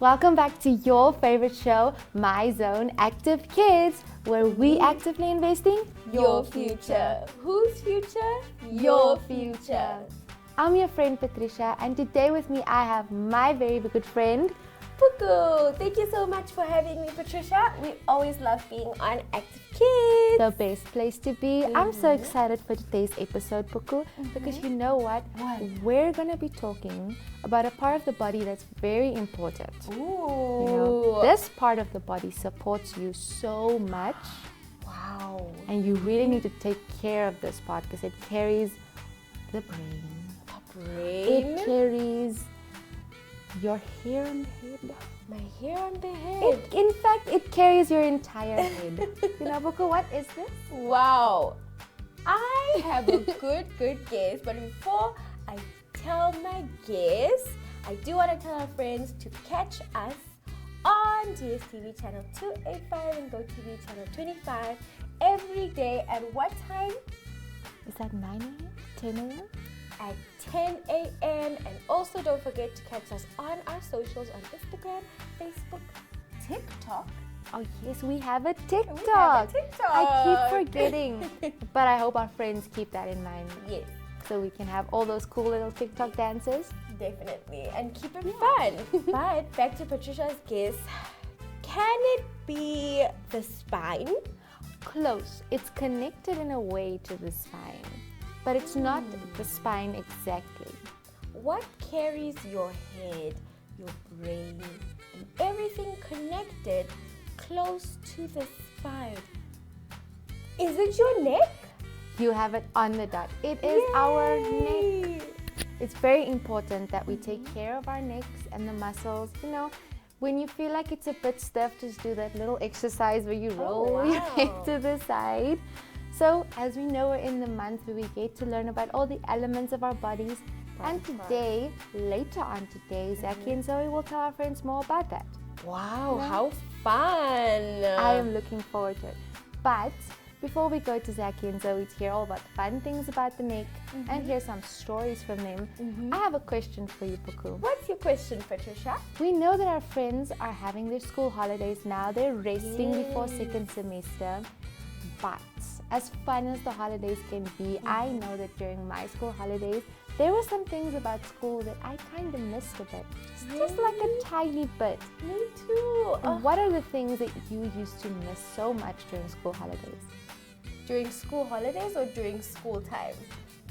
Welcome back to your favorite show, My Zone Active Kids, where we actively investing Your future. Whose future? Your future. I'm your friend Patricia, and today with me I have my very good friend. Puku. Thank you so much for having me, Patricia. We always love being on Active Kids. The best place to be. I'm so excited for today's episode, Puku, because you know what? We're gonna be talking about a part of the body that's very important. Ooh. You know, this part of the body supports you so much. Wow. And you really need to take care of this part because it carries the brain. Brain. It carries your hair on the head. My hair on the head. In fact, it carries your entire head. You know, Buku, what is this? Wow. I have a good guess, but before I tell my guess, I do want to tell our friends to catch us on GSTV channel 285 and GoTV channel 25 every day. At what time? Is that 9 a.m.? 10 a.m.? At 10 a.m. And also don't forget to catch us on our socials on Instagram, Facebook, TikTok. Oh yes, we have a TikTok. We have a TikTok. I keep forgetting. But I hope our friends keep that in mind. Yes, So we can have all those cool little TikTok dances. definitely. And keep it fun. But back to Patricia's guess. Can it be the spine? Close. It's connected in a way to the spine. But it's not the spine exactly. What carries your head, your brain, and everything connected close to the spine? Is it your neck? You have it on the dot. It is our neck. It's very important that we take care of our necks and the muscles. You know, when you feel like it's a bit stiff, just do that little exercise where you roll your head to the side. So, as we know, we're in the month where we get to learn about all the elements of our bodies. And today, later on today, Zaki and Zoe will tell our friends more about that. Wow, how fun! I am looking forward to it. But before we go to Zaki and Zoe to hear all about the fun things about the neck and hear some stories from them, I have a question for you, Puku. What's your question, Patricia? We know that our friends are having their school holidays now. They're resting before second semester. But as fun as the holidays can be, I know that during my school holidays, there were some things about school that I kind of missed a bit. Just like a tiny bit. Me too. What are the things that you used to miss so much during school holidays? During school holidays or during school time?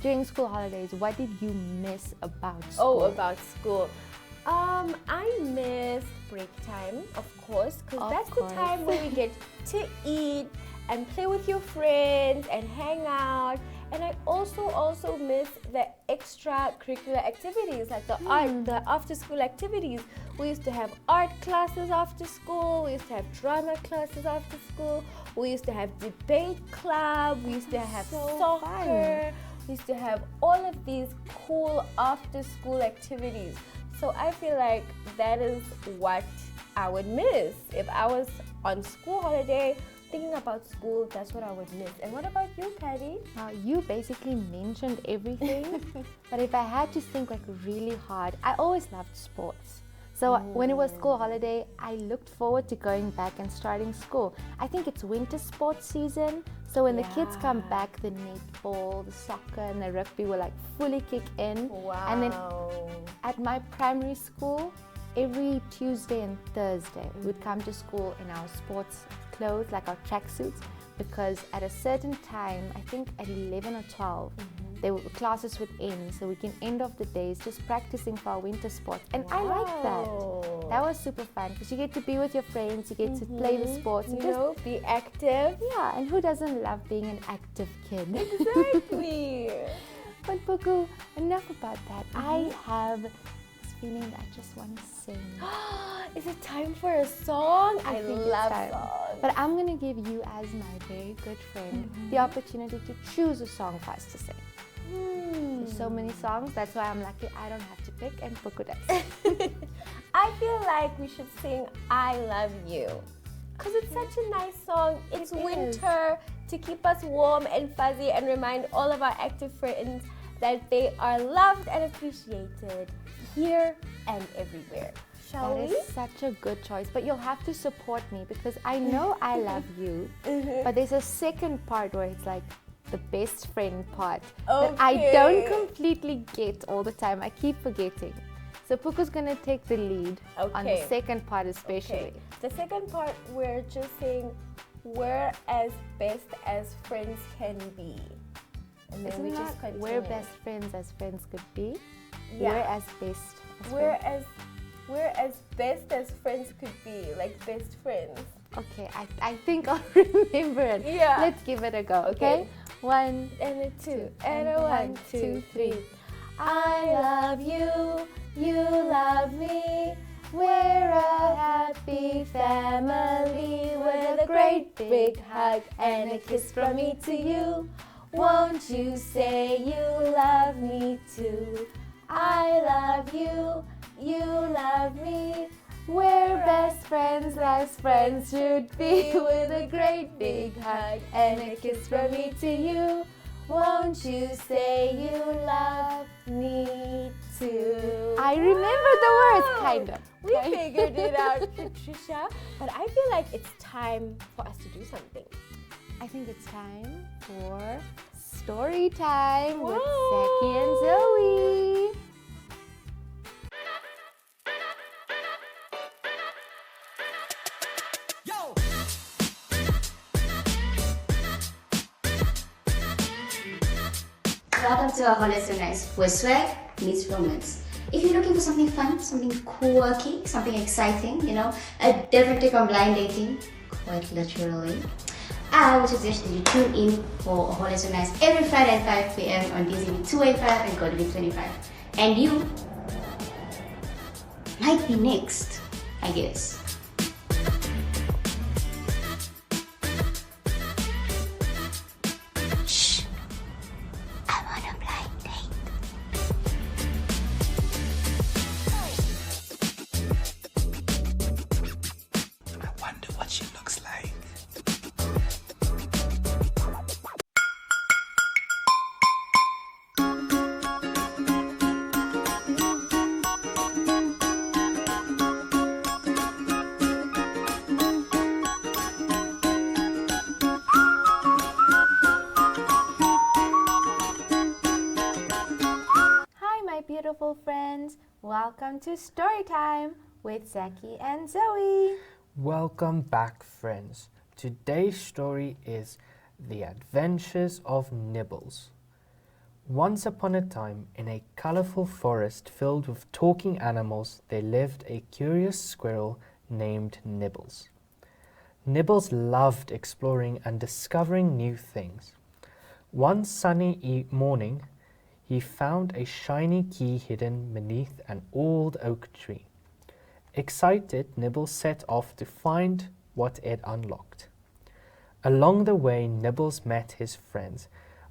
During school holidays, what did you miss about school? Oh, about school. I miss break time, of course, because that's the time where we get to eat and play with your friends and hang out. And I also miss the extracurricular activities like the art, the after school activities. We used to have art classes after school. We used to have drama classes after school. We used to have debate club. We used to have soccer. Fun. We used to have all of these cool after school activities. So I feel like that is what I would miss. If I was on school holiday, thinking about school, that's what I would miss. And what about you, Patty? You basically mentioned everything, but if I had to think like really hard, I always loved sports. So when it was school holiday, I looked forward to going back and starting school. I think it's winter sports season, so when the kids come back, the netball, the soccer, and the rugby will like fully kick in. Wow. And then at my primary school, every Tuesday and Thursday, we'd come to school in our sports clothes, like our tracksuits, because at a certain time, I think at 11 or 12, classes would end, so we can end off the days just practicing for our winter sports. And I like that. That was super fun because you get to be with your friends, you get to play the sports, and You know, be active. yeah, and who doesn't love being an active kid? Exactly. But Puku, enough about that. I have this feeling that I just want to sing. Is it time for a song? I think it's love time. songs. But I'm going to give you, as my very good friend, the opportunity to choose a song for us to sing. There's so many songs, that's why I'm lucky I don't have to pick and Puku does. I feel like we should sing I Love You. Because it's such a nice song. It's winter to keep us warm and fuzzy and remind all of our active friends that they are loved and appreciated here and everywhere. Shall That we? is such a good choice, but you'll have to support me because I know I love you, but there's a second part where it's like the best friend part that I don't completely get all the time. I keep forgetting. So Puku's gonna take the lead on the second part especially. Okay. The second part, we're just saying we're as best as friends can be. And then Isn't we that just continue. we're best friends as friends could be? Yeah. We're as best as We're friends. we're as best as friends could be, like best friends. Okay, I think I'll remember it. Yeah. Let's give it a go, okay? One, And a two, and a 1, 2, 3. I love you, you love me. We're a happy family with a great big hug and a kiss from me to you. Won't you say you love me too? I love you, you love me. We're best friends as friends should be, with a great big hug and a kiss from me to you. Won't you say you love me too? I remember the words, kind of. We figured it out, Patricia. But I feel like it's time for us to do something. I think it's time for story time with Whoa. Zaki and Zoe. Welcome to our Holiday So Nice, where swag meets romance. If you're looking for something fun, something quirky, something exciting, a different take on blind dating, quite literally, I would suggest that you tune in for Holiday So Nice every Friday at 5 p.m. on DZB 285 and GoTV 25. And you might be next, I guess. I'm on a blind date. I wonder what she looks like. Hi, my beautiful friends. Welcome to Story Time with Zaki and Zoe. Welcome back, friends. Today's story is The Adventures of Nibbles. Once upon a time, in a colorful forest filled with talking animals, there lived a curious squirrel named Nibbles. Nibbles loved exploring and discovering new things. One sunny morning, he found a shiny key hidden beneath an old oak tree. Excited, Nibbles set off to find what it unlocked. Along the way, Nibbles met his friends,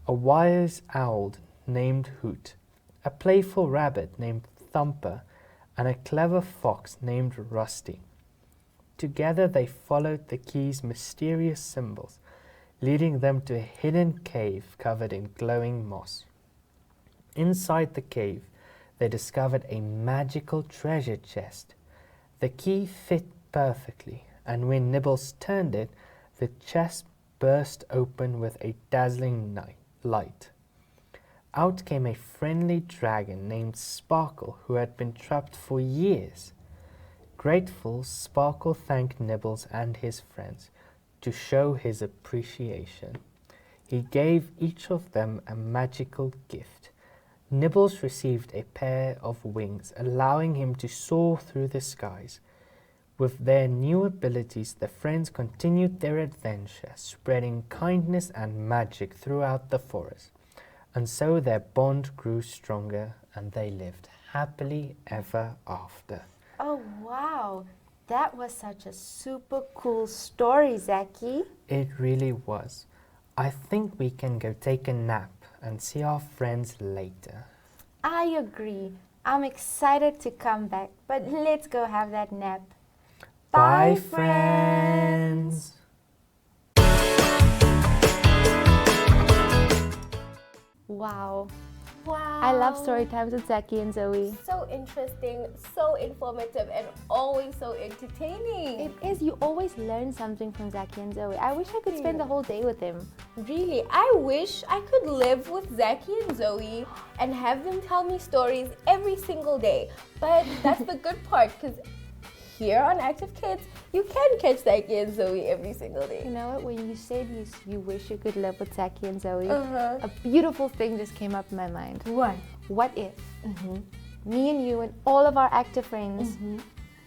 a wise owl named Hoot, a playful rabbit named Thumper, and a clever fox named Rusty. Together they followed the key's mysterious symbols, leading them to a hidden cave covered in glowing moss. Inside the cave, they discovered a magical treasure chest. The key fit perfectly, and when Nibbles turned it, the chest burst open with a dazzling light. Out came a friendly dragon named Sparkle, who had been trapped for years. Grateful, Sparkle thanked Nibbles and his friends to show his appreciation. He gave each of them a magical gift. Nibbles received a pair of wings, allowing him to soar through the skies. With their new abilities, the friends continued their adventure, spreading kindness and magic throughout the forest. And so their bond grew stronger, and they lived happily ever after. Oh, wow. That was such a super cool story, Zaki. It really was. I think we can go take a nap and see our friends later. I agree. I'm excited to come back, but let's go have that nap. Bye, friends. Wow, Wow. I love story times with Zaki and Zoe. So interesting, so informative, and always so entertaining. It is. You always learn something from Zaki and Zoe. I wish I could spend the whole day with them. Really, I wish I could live with Zaki and Zoe and have them tell me stories every single day. But that's the good part, because here on Active Kids, you can catch Zaki and Zoe every single day. You know what? When you said you wish you could live with Zaki and Zoe, Uh-huh. a beautiful thing just came up in my mind. What? What if me and you and all of our active friends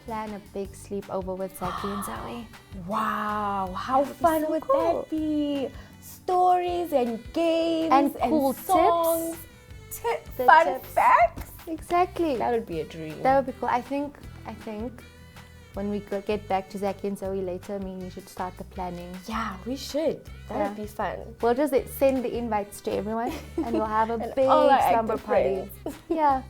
plan a big sleepover with Zaki and Zoe? Wow, how That would be fun so would cool. that be? Stories and games And cool songs, The fun tips. facts. Exactly. That would be a dream. That would be cool. I think when we get back to Zaki and Zoe later, me and you should start the planning. Yeah, we should. That would Yeah. be fun. We'll just send the invites to everyone and we'll have a And big all our slumber active party. Yeah.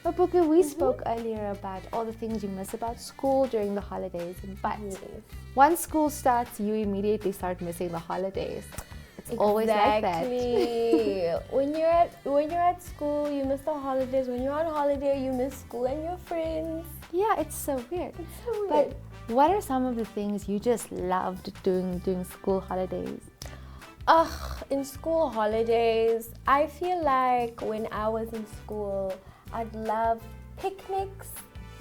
But Buka, we Mm-hmm. spoke earlier about all the things you miss about school during the holidays. But Yes. once school starts, you immediately start missing the holidays. It's always like that. Exactly. when you're at school, you miss the holidays. When you're on holiday, you miss school and your friends. Yeah, it's so weird. It's so weird. But what are some of the things you just loved doing during school holidays? In school holidays, I feel like when I was in school, I'd love picnics.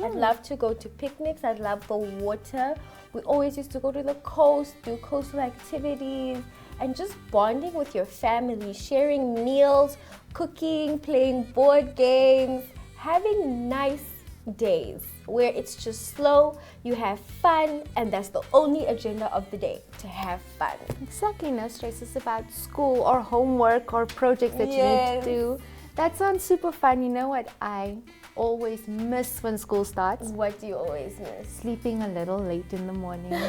I'd love to go to picnics. I'd love the water. We always used to go to the coast, do coastal activities, and just bonding with your family, sharing meals, cooking, playing board games, having nice days where it's just slow, you have fun, and that's the only agenda of the day, to have fun. Exactly, no stresses about school or homework or projects that you need Yes. to do. That sounds super fun. You know what I always miss when school starts? What do you always miss? Sleeping a little late in the morning.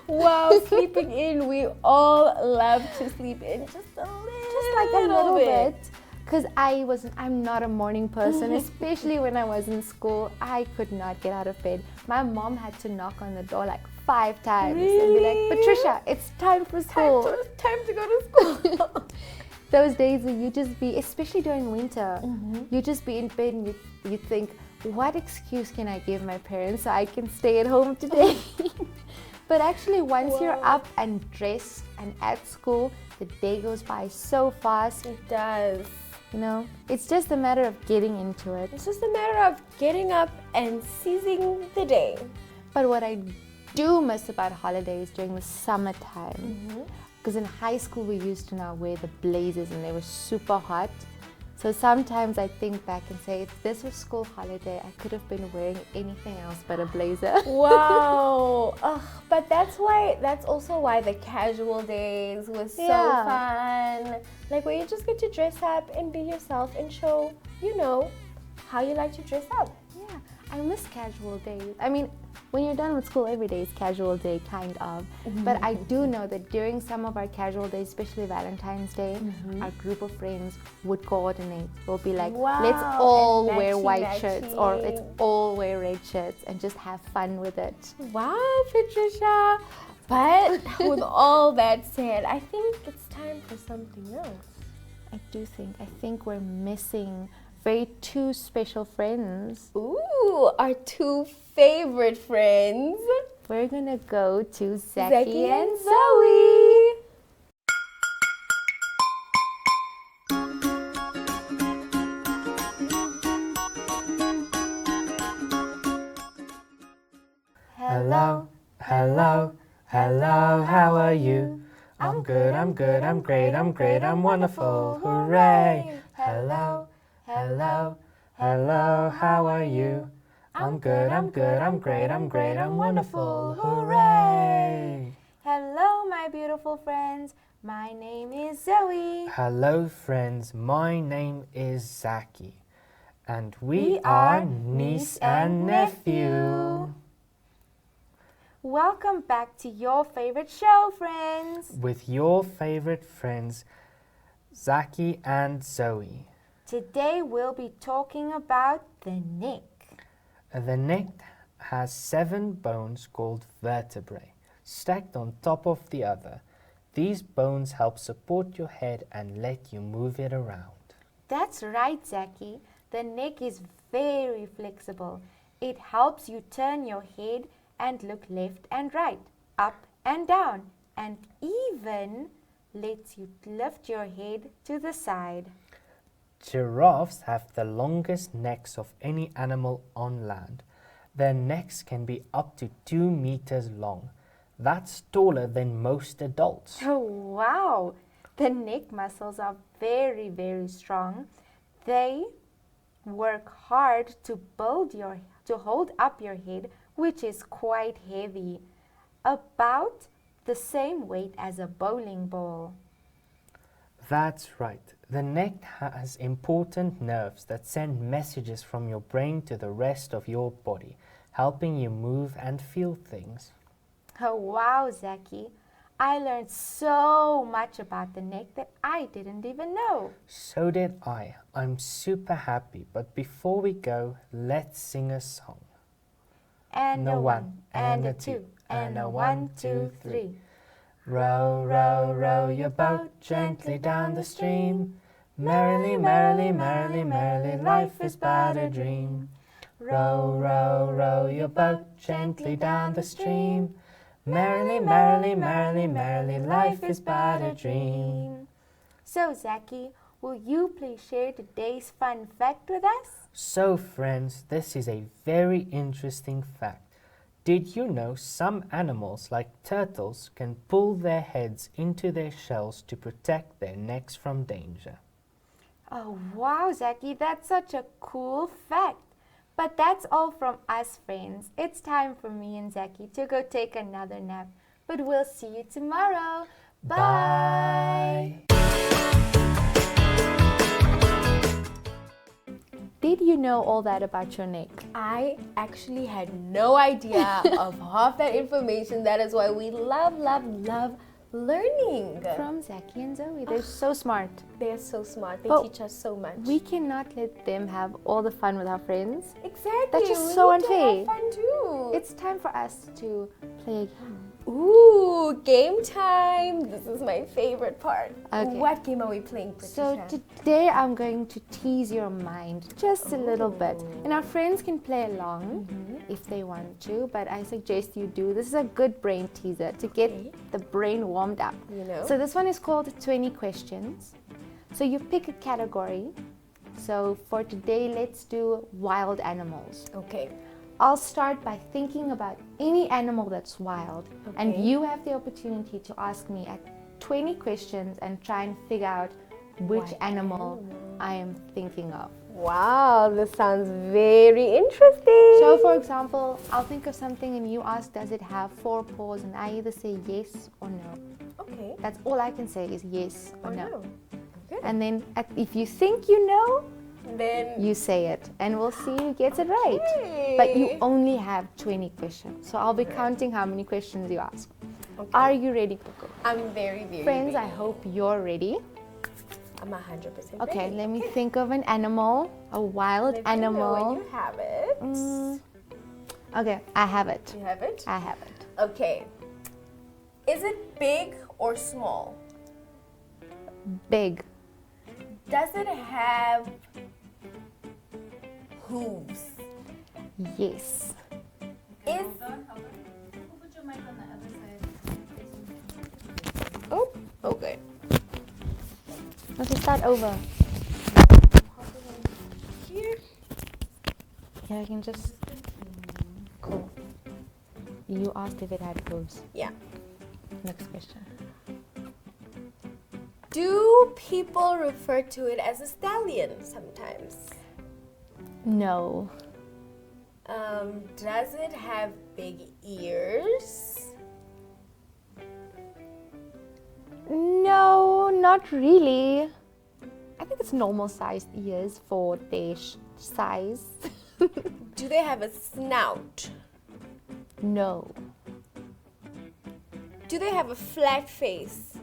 Wow, sleeping in. We all love to sleep in just a little, Just like a little bit. Because I'm not a morning person, especially when I was in school. I could not get out of bed. My mom had to knock on the door like 5 times and be like, Really? Patricia, it's time for school. Time to go to school. Those days where you just be, especially during winter, you just be in bed and you think, what excuse can I give my parents so I can stay at home today? But actually, once you're Wow. up and dressed and at school, the day goes by so fast. It does. You know, it's just a matter of getting into it. It's just a matter of getting up and seizing the day. But what I do miss about holidays during the summertime, because in high school we used to now wear the blazers and they were super hot. So sometimes I think back and say, if this was school holiday, I could have been wearing anything else but a blazer. Wow. Ugh, but that's also why the casual days was so Yeah. fun. Like where you just get to dress up and be yourself and show, how you like to dress up. Yeah, I miss casual days. I mean, when you're done with school, every day is casual day, kind of. But I do know that during some of our casual days, especially Valentine's Day, our group of friends would coordinate. We'll be like, let's Wow, all and wear matchy, white shirts or let's matchy. all wear red shirts and just have fun with it. Wow, Patricia. But with all that said, I think it's time for something else. I think we're missing two special friends. Ooh, our 2 favorite friends, We're gonna go to Zaki, Zaki and and Zoe. Hello, hello, hello, how are you? I'm good, I'm good, I'm great, I'm great, I'm wonderful, hooray! Hello, hello, hello, how are you? I'm good, I'm good, I'm great, I'm great, I'm wonderful, hooray! Hello, my beautiful friends. My name is Zoe. Hello, friends, my name is Zaki, and we We are are niece and nephew. Welcome back to your favorite show, friends. With your favorite friends, Zaki and Zoe. Today we'll be talking about the neck. The neck has 7 bones called vertebrae, stacked on top of the other. These bones help support your head and let you move it around. That's right, Zaki. The neck is very flexible. It helps you turn your head and look left and right, up and down, and even lets you lift your head to the side. Giraffes have the longest necks of any animal on land. Their necks can be up to 2 meters long. That's taller than most adults. Oh, wow! The neck muscles are very, very strong. They work hard to hold up your head, which is quite heavy, about the same weight as a bowling ball. That's right. The neck has important nerves that send messages from your brain to the rest of your body, helping you move and feel things. Oh, wow, Zaki. I learned so much about the neck that I didn't even know. So did I. I'm super happy. But before we go, let's sing a song. And No a one, one, and a two, and a 1, 2, 3. Row, row, row your boat gently down the stream. Merrily, merrily, merrily, merrily, life is but a dream. Row, row, row your boat gently down the stream. Merrily, merrily, merrily, merrily, life is but a dream. So, Zaki, will you please share today's fun fact with us? So, friends, this is a very interesting fact. Did you know some animals, like turtles, can pull their heads into their shells to protect their necks from danger? Oh, wow, Zaki, that's such a cool fact. But that's all from us, friends. It's time for me and Zaki to go take another nap. But we'll see you tomorrow. Bye. Did you know all that about your neck? I actually had no idea of half that information. That is why we love, love, love learning. From Zaki and Zoe. They're so smart. They are so smart. They But teach us so much. We cannot let them have all the fun with our friends. Exactly. That's just we so need to unfair. have fun too. It's time for us to play a game. Ooh, game time. This is my favorite part. Okay. What game are we playing, Patricia? So today I'm going to tease your mind just a little bit. And our friends can play along if they want to, but I suggest you do. This is a good brain teaser to get the brain warmed up. You know? So this one is called 20 questions. So you pick a category. So for today, let's do wild animals. Okay. I'll start by thinking about any animal that's wild, and Okay. you have the opportunity to ask me 20 questions and try and figure out which What animal I am thinking of. Wow, this sounds very interesting. So, for example, I'll think of something and you ask, does it have 4 paws? And I either say yes or no. Okay. That's all I can say is yes or no. Okay. And then if you think you know, Then you say it, and we'll see who gets it right. But you only have 20 questions, so I'll be counting how many questions you ask. Okay. Are you ready, Coco? I'm very, very Friends, ready. I hope you're ready. I'm 100% Okay, ready. let me think of an animal, a wild Let me know animal. when you have it. Okay, I have it. You have it? I have it. Okay. Is it big or small? Big. Does it have hooves? Yes. Is Oh, okay. Let's start over. here? Yeah, I can just. Cool. You asked if it had hooves. Yeah. Next question. Do people refer to it as a stallion sometimes? No. Does it have big ears? No, not really. I think it's normal sized ears for their size. Do they have a snout? No. Do they have a flat face?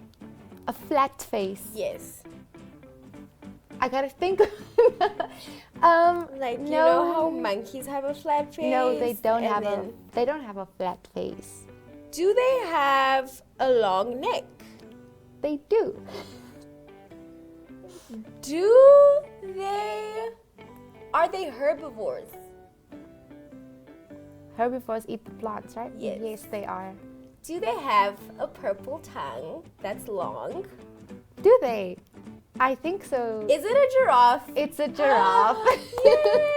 A flat face. Yes. I gotta think. Like no. you know how monkeys have a flat face? No, they don't and have a. then They don't have a flat face. Do they have a long neck? They do. Do Are they herbivores? Herbivores eat the plants, right? Yes. Yes, they are. Do they have a purple tongue that's long? Do they? I think so. Is it a giraffe? It's a giraffe. Yay!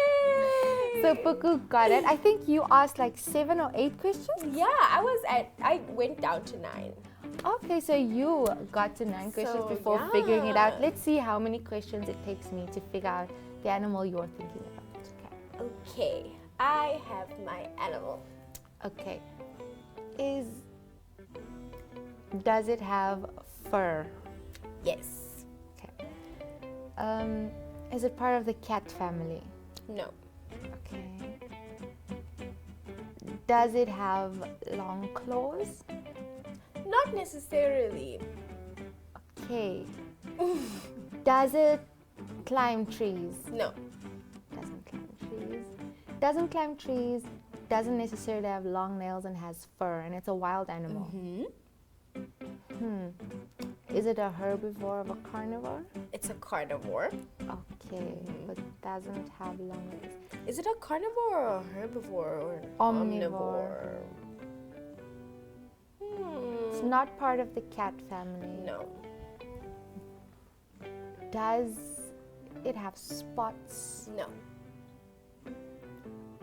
So Puku got it. I think you asked like 7 or 8 questions. Yeah, I went down to 9. Okay, so you got to 9 questions So, before figuring it out. yeah. Let's see how many questions it takes me to figure out the animal you're thinking about. Okay, I have my animal. Okay. Does it have fur? Yes. Okay. Is it part of the cat family? No. Okay. Does it have long claws? Not necessarily. Okay. Does it climb trees? No. Doesn't climb trees. Doesn't climb trees. Doesn't necessarily have long nails and has fur, and it's a wild animal. Is it a herbivore or a carnivore? It's a carnivore. Okay, but doesn't have long nails. Is it a carnivore or a herbivore or an Omnivore. It's not part of the cat family. No. Does it have spots? No.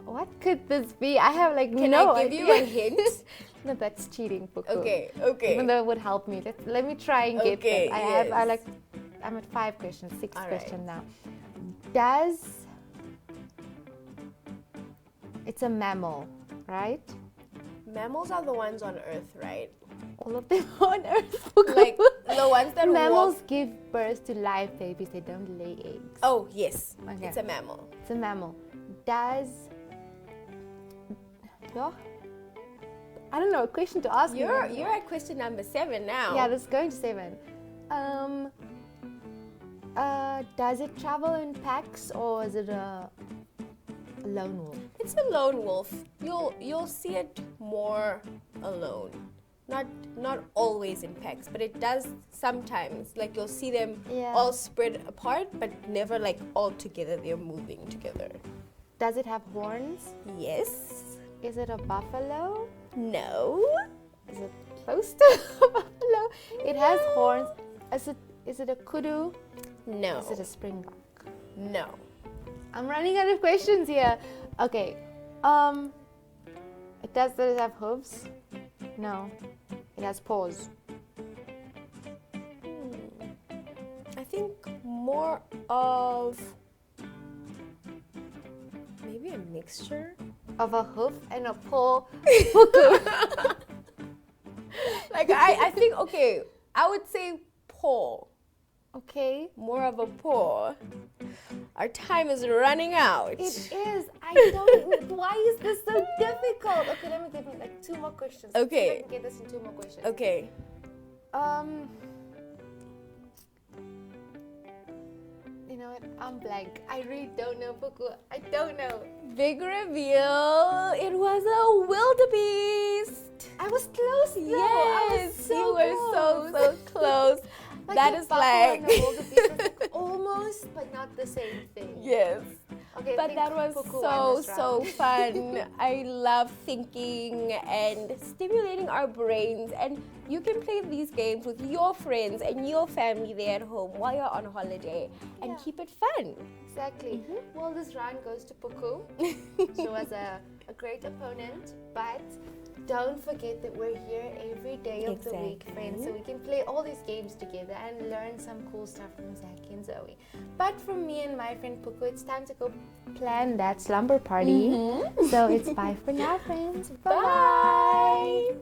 What could this be? I have like Can no I give you idea. a hint? No, that's cheating, Puku. Okay. Even though it would help me. Let me try and get Okay, this. yes. I'm at 5 questions, 6 All question right. now. It's a mammal, right? Mammals are the ones on Earth, right? All of them on Earth. Puku. Like the ones that Mammals walk. give birth to live babies. They don't lay eggs. Oh yes, Okay. it's a mammal. It's a mammal. Yeah. I don't know. A question to ask you. You're at question number 7 now. Yeah, this is going to 7. Does it travel in packs or is it a lone wolf? It's a lone wolf. You'll see it more alone. Not always in packs, but it does sometimes. Like you'll see them Yeah. all spread apart, but never like all together. They're moving together. Does it have horns? Yes. Is it a buffalo? No. Is it close to a buffalo? It has horns. Is it a kudu? No. Is it a springbok? No. I'm running out of questions here. Okay. Does it have hooves? No. It has paws. I think more of maybe a mixture. Of a hoof and a paw. Like I think okay, I would say paw. Okay. More of a paw. Our time is running out. It is. I don't. Why is this so difficult? Okay, let me give you like 2 more questions. Okay. See if I can get this in 2 more questions. Okay. You know what? I'm blank. I really don't know, Puku. I don't know. Big reveal. It was a wildebeest. I was close though. I was Yes, so you were close. so close. That the is buffalo like and the wildebeest was like almost, but not the same thing. yes. Okay, I But think that was Puku won this so round. fun. I love thinking and stimulating our brains, and you can play these games with your friends and your family there at home while you're on holiday and Yeah. keep it fun. Exactly. Well, this round goes to Puku. She was a great opponent, but don't forget that we're here every day of the week, friends, so we can play all these games together and learn some cool stuff from Zaki and Zoe. But from me and my friend Puku, it's time to go plan that slumber party. So it's bye for now, friends. Bye. Bye.